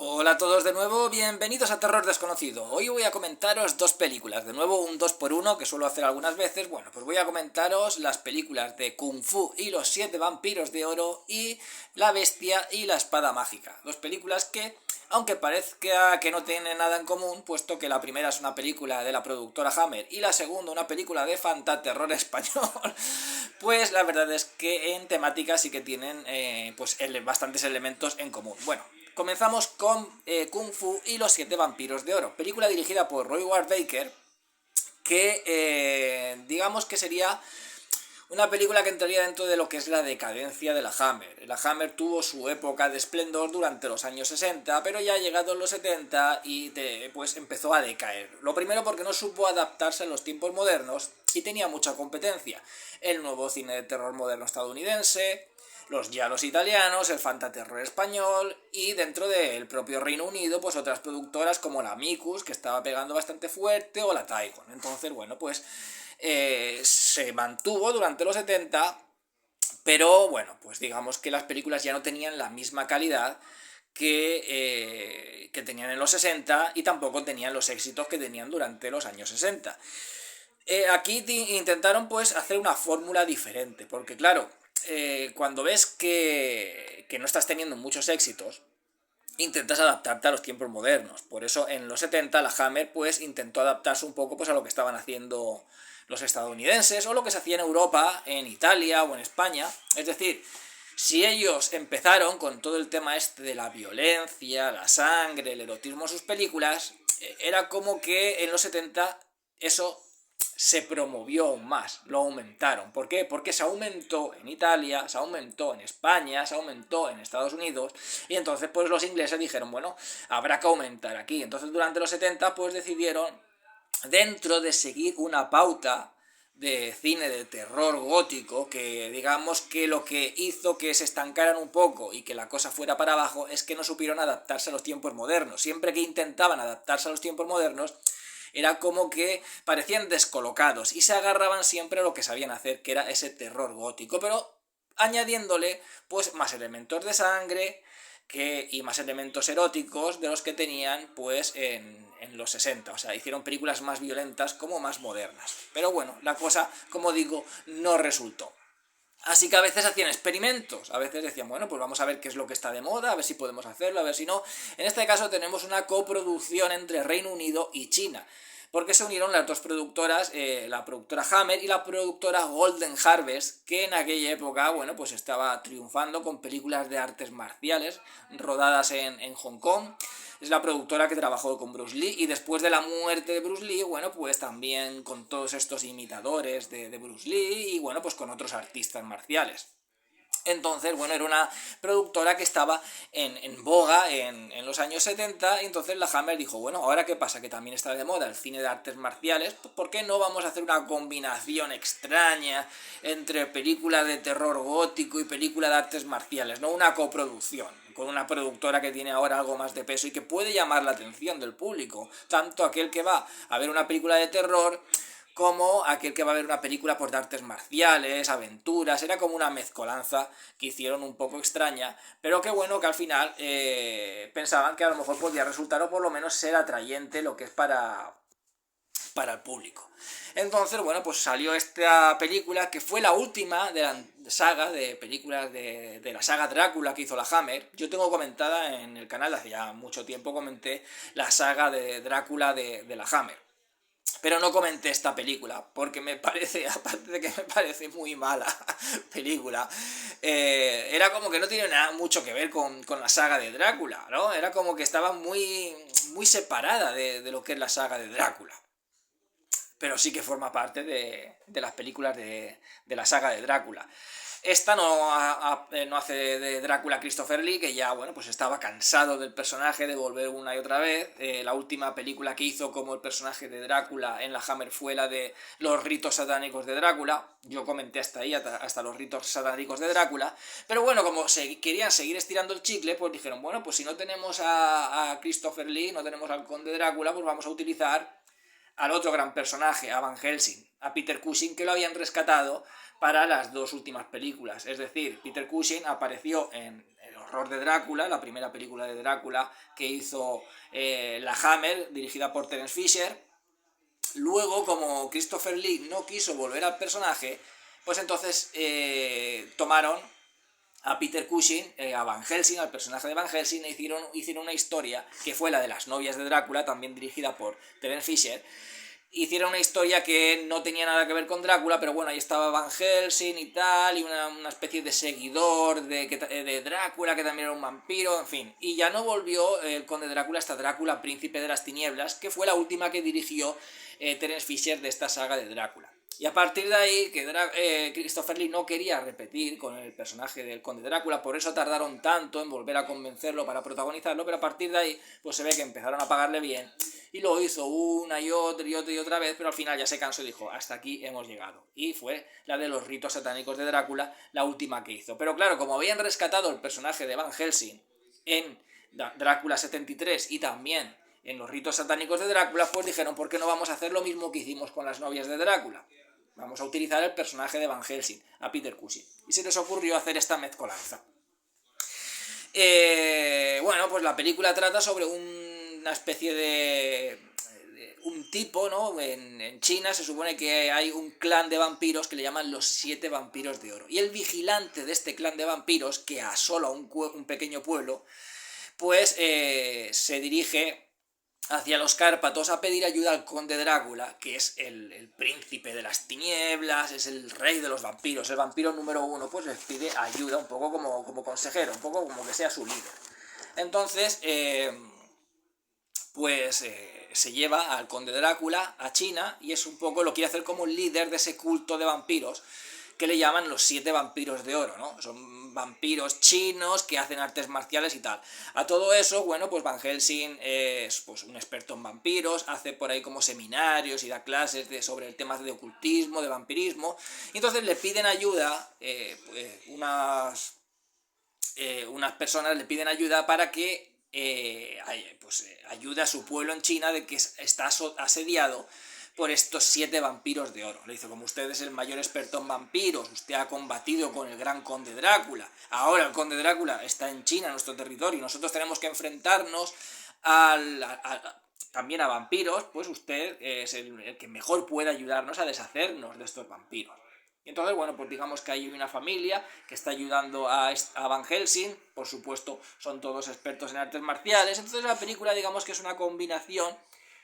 Hola a todos de nuevo, bienvenidos a Terror Desconocido. Hoy voy a comentaros dos películas, de nuevo un 2x1 que suelo hacer algunas veces. Bueno, pues voy a comentaros las películas de Kung Fu y los 7 vampiros de oro y La bestia y la espada mágica. Dos películas que, aunque parezca que no tienen nada en común, puesto que la primera es una película de la productora Hammer y la segunda una película de fantaterror español, pues la verdad es que en temática sí que tienen bastantes elementos en común. Bueno, comenzamos con Kung Fu y los 7 vampiros de oro, película dirigida por Roy Ward Baker, que digamos que sería una película que entraría dentro de lo que es la decadencia de la Hammer. La Hammer tuvo su época de esplendor durante los años 60, pero ya llegados los 70 pues empezó a decaer. Lo primero porque no supo adaptarse a los tiempos modernos y tenía mucha competencia. El nuevo cine de terror moderno estadounidense, los giallos italianos, el fantaterror español y dentro del propio Reino Unido pues otras productoras como la Micus, que estaba pegando bastante fuerte, o la Tygon. Entonces, bueno, pues se mantuvo durante los 70, pero bueno, pues digamos que las películas ya no tenían la misma calidad que tenían en los 60 y tampoco tenían los éxitos que tenían durante los años 60. Aquí intentaron pues hacer una fórmula diferente, porque claro, cuando ves que no estás teniendo muchos éxitos, intentas adaptarte a los tiempos modernos. Por eso en los 70 la Hammer pues intentó adaptarse un poco pues a lo que estaban haciendo los estadounidenses o lo que se hacía en Europa, en Italia o en España. Es decir, si ellos empezaron con todo el tema este de la violencia, la sangre, el erotismo en sus películas, era como que en los 70 eso se promovió aún más, lo aumentaron. ¿Por qué? Porque se aumentó en Italia, se aumentó en España, se aumentó en Estados Unidos, y entonces pues los ingleses dijeron, bueno, habrá que aumentar aquí. Entonces durante los 70 pues decidieron, dentro de seguir una pauta de cine de terror gótico, que digamos que lo que hizo que se estancaran un poco y que la cosa fuera para abajo es que no supieron adaptarse a los tiempos modernos. Siempre que intentaban adaptarse a los tiempos modernos, era como que parecían descolocados y se agarraban siempre a lo que sabían hacer, que era ese terror gótico, pero añadiéndole pues más elementos de sangre y más elementos eróticos de los que tenían pues en los 60. O sea, hicieron películas más violentas como más modernas. Pero bueno, la cosa, como digo, no resultó. Así que a veces hacían experimentos, a veces decían, bueno, pues vamos a ver qué es lo que está de moda, a ver si podemos hacerlo, a ver si no. En este caso tenemos una coproducción entre Reino Unido y China, porque se unieron las dos productoras, la productora Hammer y la productora Golden Harvest, que en aquella época, bueno, pues estaba triunfando con películas de artes marciales rodadas en Hong Kong. Es la productora que trabajó con Bruce Lee y después de la muerte de Bruce Lee, bueno, pues también con todos estos imitadores de Bruce Lee y bueno, pues con otros artistas marciales. Entonces, bueno, era una productora que estaba en boga en los años 70 y entonces la Hammer dijo, bueno, ¿ahora qué pasa? Que también está de moda el cine de artes marciales, pues ¿por qué no vamos a hacer una combinación extraña entre película de terror gótico y película de artes marciales? No una coproducción con una productora que tiene ahora algo más de peso y que puede llamar la atención del público, tanto aquel que va a ver una película de terror como aquel que va a ver una película por de artes marciales, aventuras. Era como una mezcolanza que hicieron un poco extraña, pero qué bueno que al final pensaban que a lo mejor podía resultar o por lo menos ser atrayente lo que es para el público. Entonces, bueno, pues salió esta película que fue la última de la saga de películas de la saga Drácula que hizo la Hammer. Yo tengo comentada en el canal, hace ya mucho tiempo comenté la saga de Drácula de la Hammer. Pero no comenté esta película, porque me parece, aparte de que me parece muy mala película, era como que no tiene nada mucho que ver con la saga de Drácula, ¿no? Era como que estaba muy separada de lo que es la saga de Drácula. Pero sí que forma parte de las películas de la saga de Drácula. Esta no hace de Drácula Christopher Lee, que ya, bueno, pues estaba cansado del personaje de volver una y otra vez. La última película que hizo como el personaje de Drácula en la Hammer fue la de los ritos satánicos de Drácula. Yo comenté hasta ahí, hasta los ritos satánicos de Drácula. Pero bueno, como querían seguir estirando el chicle, pues dijeron, bueno, pues si no tenemos a Christopher Lee, no tenemos al conde Drácula, pues vamos a utilizar al otro gran personaje, a Van Helsing, a Peter Cushing, que lo habían rescatado para las dos últimas películas. Es decir, Peter Cushing apareció en los horror de Drácula, la primera película de Drácula que hizo la Hammer, dirigida por Terence Fisher. Luego, como Christopher Lee no quiso volver al personaje, pues entonces tomaron a Peter Cushing, a Van Helsing, al personaje de Van Helsing, e hicieron una historia que fue la de las novias de Drácula, también dirigida por Terence Fisher. Hicieron una historia que no tenía nada que ver con Drácula, pero bueno, ahí estaba Van Helsing y tal, y una especie de seguidor de Drácula, que también era un vampiro, en fin. Y ya no volvió el conde Drácula hasta Drácula, príncipe de las tinieblas, que fue la última que dirigió Terence Fisher de esta saga de Drácula. Y a partir de ahí, que Christopher Lee no quería repetir con el personaje del conde Drácula, por eso tardaron tanto en volver a convencerlo para protagonizarlo, pero a partir de ahí, pues se ve que empezaron a pagarle bien, y lo hizo una y otra vez, pero al final ya se cansó y dijo, hasta aquí hemos llegado. Y fue la de los ritos satánicos de Drácula, la última que hizo. Pero claro, como habían rescatado el personaje de Van Helsing en Drácula 73 y también en los ritos satánicos de Drácula, pues dijeron, ¿por qué no vamos a hacer lo mismo que hicimos con las novias de Drácula? Vamos a utilizar el personaje de Van Helsing, a Peter Cushing. Y se les ocurrió hacer esta mezcolanza. Bueno, pues la película trata sobre una especie de un tipo, ¿no? En China se supone que hay un clan de vampiros que le llaman los 7 vampiros de oro. Y el vigilante de este clan de vampiros, que asola un pequeño pueblo, pues se dirige hacia los Cárpatos a pedir ayuda al conde Drácula, que es el príncipe de las tinieblas, es el rey de los vampiros, el vampiro número 1, pues les pide ayuda un poco como consejero, un poco como que sea su líder. Entonces, se lleva al conde Drácula a China y es un poco, lo quiere hacer como líder de ese culto de vampiros que le llaman los 7 vampiros de oro, ¿no? Son vampiros chinos que hacen artes marciales y tal. A todo eso, bueno, pues Van Helsing es pues, un experto en vampiros, hace por ahí como seminarios y da clases sobre el tema de ocultismo, de vampirismo, y entonces le piden ayuda, unas personas le piden ayuda para que ayude a su pueblo en China de que está asediado por estos 7 vampiros de oro. Le dice, como usted es el mayor experto en vampiros, usted ha combatido con el gran conde Drácula, ahora el conde Drácula está en China, en nuestro territorio, y nosotros tenemos que enfrentarnos también a vampiros, pues usted es el que mejor puede ayudarnos a deshacernos de estos vampiros. Y entonces, bueno, pues digamos que hay una familia que está ayudando a Van Helsing, por supuesto, son todos expertos en artes marciales, entonces la película digamos que es una combinación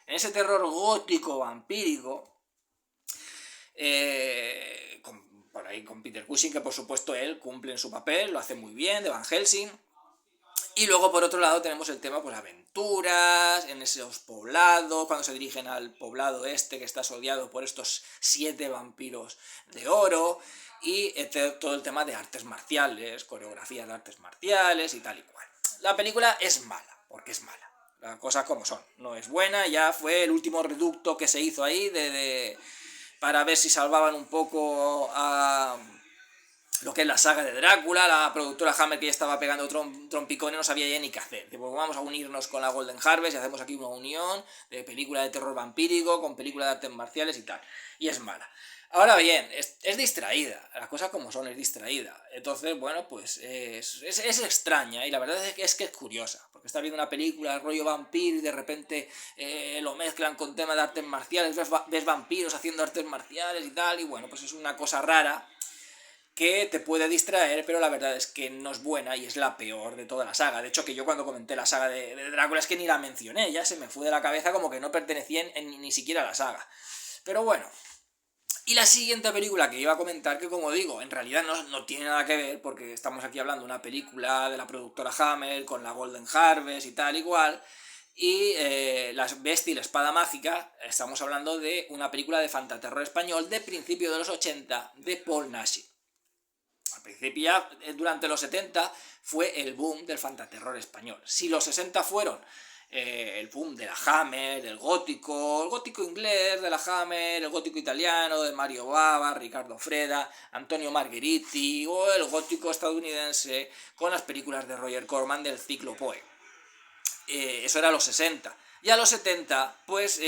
en ese terror gótico, vampírico, por ahí con Peter Cushing, que por supuesto él cumple en su papel, lo hace muy bien, de Van Helsing. Y luego por otro lado tenemos el tema, pues aventuras, en esos poblados, cuando se dirigen al poblado este que está asediado por estos 7 vampiros de oro, y todo el tema de artes marciales, coreografías de artes marciales y tal y cual. La película es mala, porque es mala. Las cosas como son, no es buena, ya fue el último reducto que se hizo ahí para ver si salvaban un poco a lo que es la saga de Drácula. La productora Hammer, que ya estaba pegando trompicones, no sabía ya ni qué hacer. Pues vamos a unirnos con la Golden Harvest y hacemos aquí una unión de película de terror vampírico con película de artes marciales y tal. Y es mala. Ahora bien, es distraída, las cosas como son, es distraída. Entonces, bueno, pues es extraña y la verdad es que es curiosa. Porque estás viendo una película, rollo vampiro, y de repente lo mezclan con temas de artes marciales, ves vampiros haciendo artes marciales y tal, y bueno, pues es una cosa rara que te puede distraer, pero la verdad es que no es buena y es la peor de toda la saga. De hecho, que yo cuando comenté la saga de Drácula es que ni la mencioné, ya se me fue de la cabeza como que no pertenecía ni siquiera a la saga. Pero bueno. Y la siguiente película que iba a comentar, que como digo, en realidad no tiene nada que ver, porque estamos aquí hablando de una película de la productora Hammer, con la Golden Harvest y tal igual, y La Bestia y la Espada Mágica, estamos hablando de una película de fantaterror español de principios de los 80, de Paul Naschy. Al principio, ya durante los 70, fue el boom del fantaterror español. Si los 60 fueron el boom de la Hammer, del gótico, el gótico inglés de la Hammer, el gótico italiano de Mario Bava, Riccardo Freda, Antonio Margheriti, o el gótico estadounidense con las películas de Roger Corman del ciclo Poe. Eso era los 60. Y a los 70, pues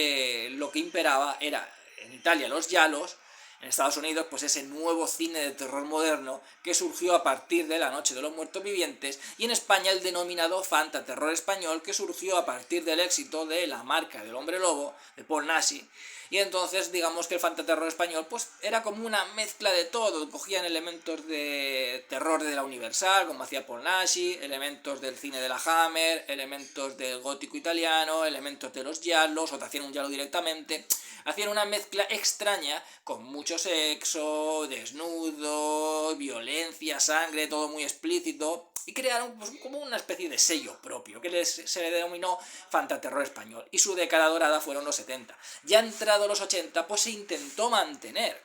lo que imperaba era en Italia los giallos, en Estados Unidos, pues ese nuevo cine de terror moderno que surgió a partir de La Noche de los Muertos Vivientes, y en España el denominado fantaterror español, que surgió a partir del éxito de La Marca del Hombre Lobo, de Paul Naschy. Y entonces digamos que el fantaterror español pues era como una mezcla de todo, cogían elementos de terror de la Universal, como hacía Paul Naschy, elementos del cine de la Hammer, elementos del gótico italiano, elementos de los giallos, o te hacían un giallo directamente. Hacían una mezcla extraña con mucho sexo, desnudo, violencia, sangre, todo muy explícito, y crearon pues, como una especie de sello propio que se le denominó fantaterror español, y su década dorada fueron los 70. Ya entrado los 80 pues se intentó mantener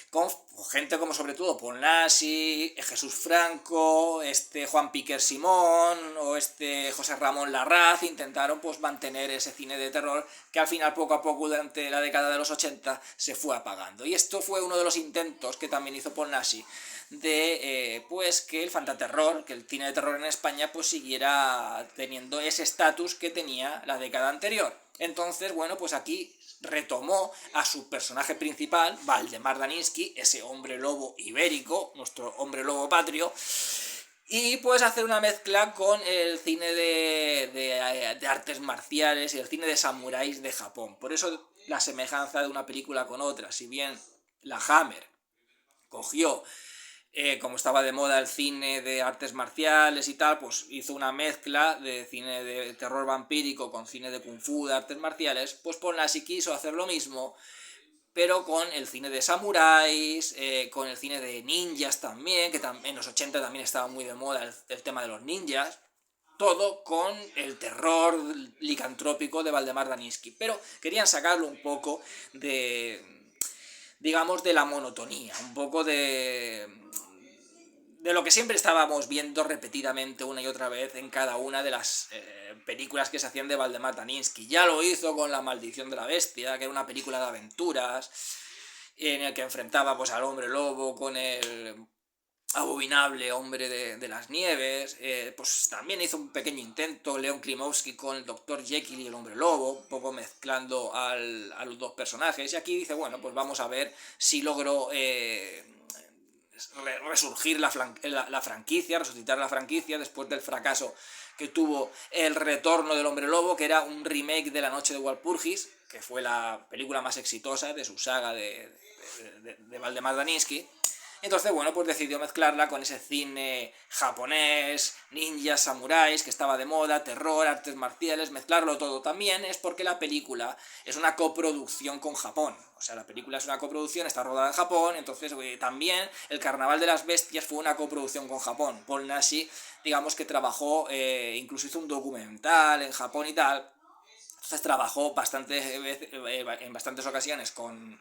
con gente como sobre todo Paul Naschy, Jesús Franco, Juan Piquer Simón o José Ramón Larraz. Intentaron pues mantener ese cine de terror que al final poco a poco durante la década de los 80 se fue apagando, y esto fue uno de los intentos que también hizo Paul Naschy de pues que el fantaterror, que el cine de terror en España pues siguiera teniendo ese estatus que tenía la década anterior. Entonces, bueno, pues aquí retomó a su personaje principal, Valdemar Daninsky, ese hombre lobo ibérico, nuestro hombre lobo patrio, y pues hacer una mezcla con el cine de artes marciales y el cine de samuráis de Japón. Por eso la semejanza de una película con otra. Si bien la Hammer cogió como estaba de moda el cine de artes marciales y tal, pues hizo una mezcla de cine de terror vampírico con cine de kung fu, de artes marciales. Pues Paul Naschy quiso hacer lo mismo, pero con el cine de samuráis, con el cine de ninjas también, que en los 80 también estaba muy de moda el tema de los ninjas. Todo con el terror licantrópico de Valdemar Daninsky. Pero querían sacarlo un poco digamos, de la monotonía, un poco de lo que siempre estábamos viendo repetidamente una y otra vez en cada una de las películas que se hacían de Valdemar Daninsky. Ya lo hizo con La Maldición de la Bestia, que era una película de aventuras, en el que enfrentaba pues, al hombre lobo con el abominable hombre de las nieves. Pues también hizo un pequeño intento Leon Klimovsky con el Dr. Jekyll y el hombre lobo, un poco mezclando a los dos personajes, y aquí dice, bueno, pues vamos a ver si logro resurgir la franquicia, resucitar la franquicia después del fracaso que tuvo El Retorno del Hombre Lobo, que era un remake de La Noche de Walpurgis, que fue la película más exitosa de su saga de Valdemar Daninsky. Entonces, bueno, pues decidió mezclarla con ese cine japonés, ninjas, samuráis, que estaba de moda, terror, artes marciales, mezclarlo todo. También es porque la película es una coproducción con Japón. O sea, la película es una coproducción, está rodada en Japón, entonces también el Carnaval de las Bestias fue una coproducción con Japón. Paul Naschy, digamos que trabajó, incluso hizo un documental en Japón y tal. Entonces trabajó en bastantes ocasiones con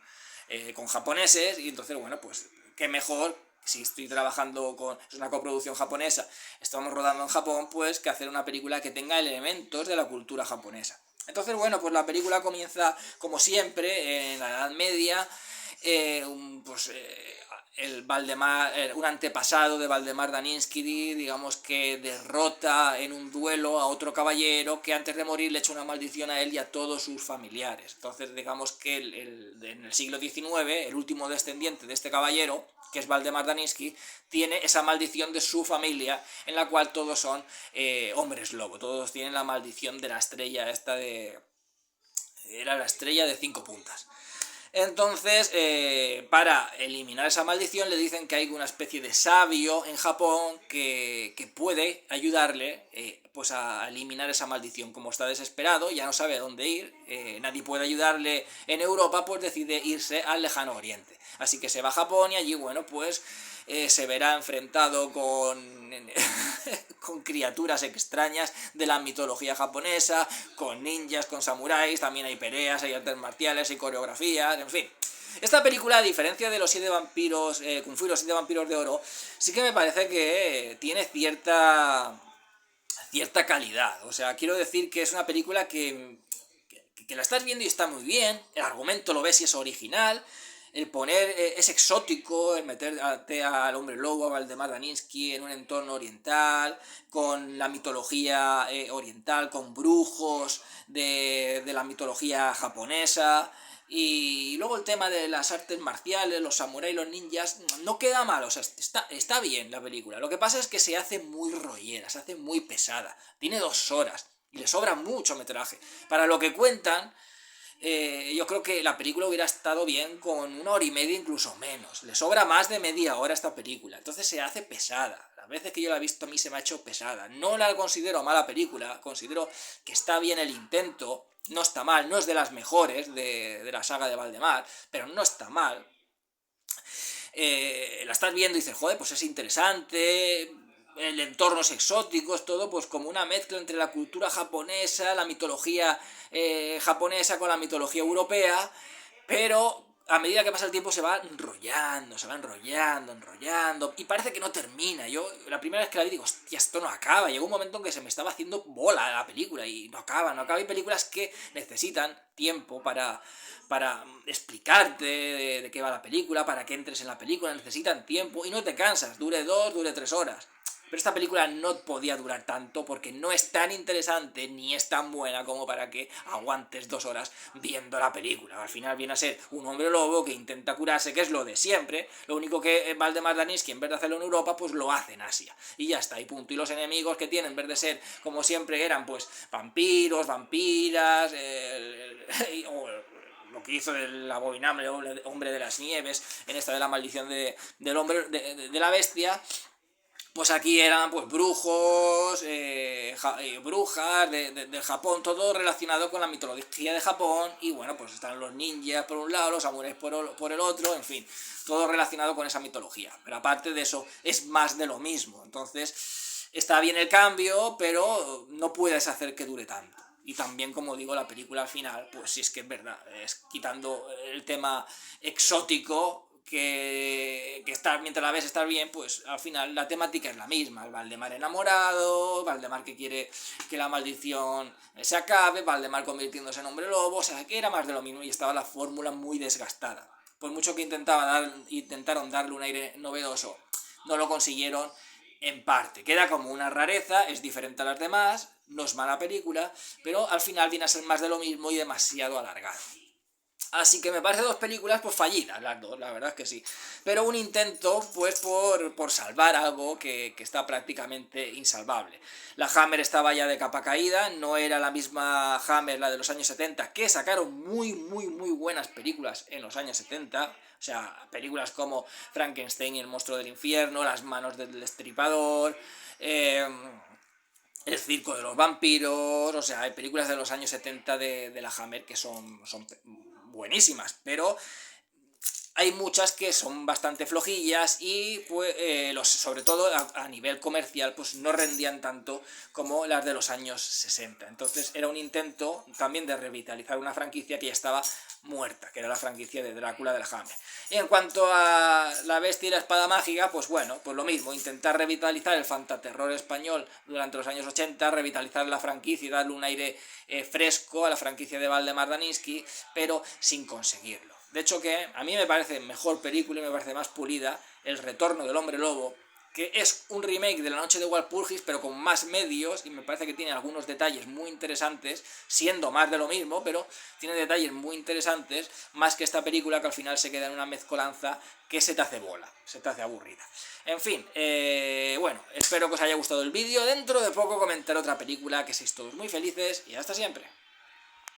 japoneses, y entonces, bueno, pues qué mejor, si estoy trabajando es una coproducción japonesa, estamos rodando en Japón, pues que hacer una película que tenga elementos de la cultura japonesa. Entonces, bueno, pues la película comienza, como siempre, en la Edad Media, un antepasado de Valdemar Daninsky, digamos que derrota en un duelo a otro caballero que antes de morir le echa una maldición a él y a todos sus familiares. Entonces, digamos que en el siglo XIX, el último descendiente de este caballero, que es Valdemar Daninsky, tiene esa maldición de su familia, en la cual todos son hombres lobo, todos tienen la maldición de la estrella era la estrella de 5 puntas. Entonces, para eliminar esa maldición, le dicen que hay una especie de sabio en Japón que puede ayudarle pues a eliminar esa maldición. Como está desesperado, ya no sabe a dónde ir, nadie puede ayudarle en Europa, pues decide irse al lejano oriente. Así que se va a Japón y allí, bueno, pues se verá enfrentado con criaturas extrañas de la mitología japonesa, con ninjas, con samuráis, también hay peleas, hay artes marciales, hay coreografías, en fin. Esta película, a diferencia de los 7 vampiros, Kung Fu y los 7 vampiros de oro, sí que me parece que tiene cierta calidad. O sea, quiero decir que es una película que la estás viendo y está muy bien, el argumento lo ves y es original, el poner es exótico, el meterte al hombre lobo, a Valdemar Daninsky en un entorno oriental, con la mitología oriental, con brujos de la mitología japonesa, Y luego el tema de las artes marciales, los samuráis, los ninjas, no queda mal, o sea, está bien la película. Lo que pasa es que se hace muy rollera, se hace muy pesada. Tiene 2 horas y le sobra mucho metraje. Para lo que cuentan, yo creo que la película hubiera estado bien con 1 hora y media, incluso menos. Le sobra más de media hora a esta película, entonces se hace pesada. Las veces que yo la he visto a mí se me ha hecho pesada. No la considero mala película, considero que está bien el intento, no está mal, no es de las mejores de la saga de Valdemar, pero no está mal. La estás viendo y dices, joder, pues es interesante, el entorno es exótico, es todo pues como una mezcla entre la cultura japonesa, la mitología japonesa con la mitología europea, pero a medida que pasa el tiempo se va enrollando, y parece que no termina. Yo la primera vez que la vi digo, hostia, esto no acaba. Llegó un momento en que se me estaba haciendo bola la película y no acaba. Hay películas que necesitan tiempo para explicarte de qué va la película, para que entres en la película, necesitan tiempo y no te cansas, dure 2, dure 3 horas. Pero esta película no podía durar tanto porque no es tan interesante ni es tan buena como para que aguantes 2 horas viendo la película. Al final viene a ser un hombre lobo que intenta curarse, que es lo de siempre. Lo único que Valdemar Daninsky, en vez de hacerlo en Europa, pues lo hace en Asia. Y ya está, y punto. Y los enemigos que tienen, en vez de ser como siempre eran, pues vampiros, vampiras, o lo que hizo el abominable hombre de las nieves en esta de la maldición del hombre de la bestia, pues aquí eran pues brujos, brujas del Japón, todo relacionado con la mitología de Japón. Y bueno, pues están los ninjas por un lado, los samuráis por el otro, en fin, todo relacionado con esa mitología. Pero aparte de eso, es más de lo mismo. Entonces, está bien el cambio, pero no puedes hacer que dure tanto. Y también, como digo, la película al final, pues sí, es que es verdad, es quitando el tema exótico, que estar, mientras la ves estar bien, pues al final la temática es la misma. El Valdemar enamorado, Valdemar que quiere que la maldición se acabe, Valdemar convirtiéndose en hombre lobo, o sea, que era más de lo mismo y estaba la fórmula muy desgastada. Por mucho que intentaron darle un aire novedoso, no lo consiguieron en parte. Queda como una rareza, es diferente a las demás, no es mala película, pero al final viene a ser más de lo mismo y demasiado alargado. Así que me parece 2 películas pues fallidas, las dos, la verdad es que sí. Pero un intento pues por salvar algo que está prácticamente insalvable. La Hammer estaba ya de capa caída, no era la misma Hammer, la de los años 70, que sacaron muy buenas películas en los años 70. O sea, películas como Frankenstein y el monstruo del infierno, Las manos del destripador, El circo de los vampiros. O sea, hay películas de los años 70 de la Hammer que son buenísimas, pero hay muchas que son bastante flojillas y pues, sobre todo a nivel comercial pues no rendían tanto como las de los años 60. Entonces era un intento también de revitalizar una franquicia que ya estaba muerta, que era la franquicia de Drácula de la Hammer. Y en cuanto a La bestia y la espada mágica, pues bueno, pues lo mismo, intentar revitalizar el fantaterror español durante los años 80, revitalizar la franquicia y darle un aire fresco a la franquicia de Valdemar Daninsky, pero sin conseguirlo. De hecho que a mí me parece mejor película y me parece más pulida El retorno del hombre lobo, que es un remake de La noche de Walpurgis, pero con más medios, y me parece que tiene algunos detalles muy interesantes, siendo más de lo mismo, pero tiene detalles muy interesantes, más que esta película que al final se queda en una mezcolanza que se te hace bola, se te hace aburrida. En fin, bueno, espero que os haya gustado el vídeo. Dentro de poco comentaré otra película, que seáis todos muy felices y hasta siempre.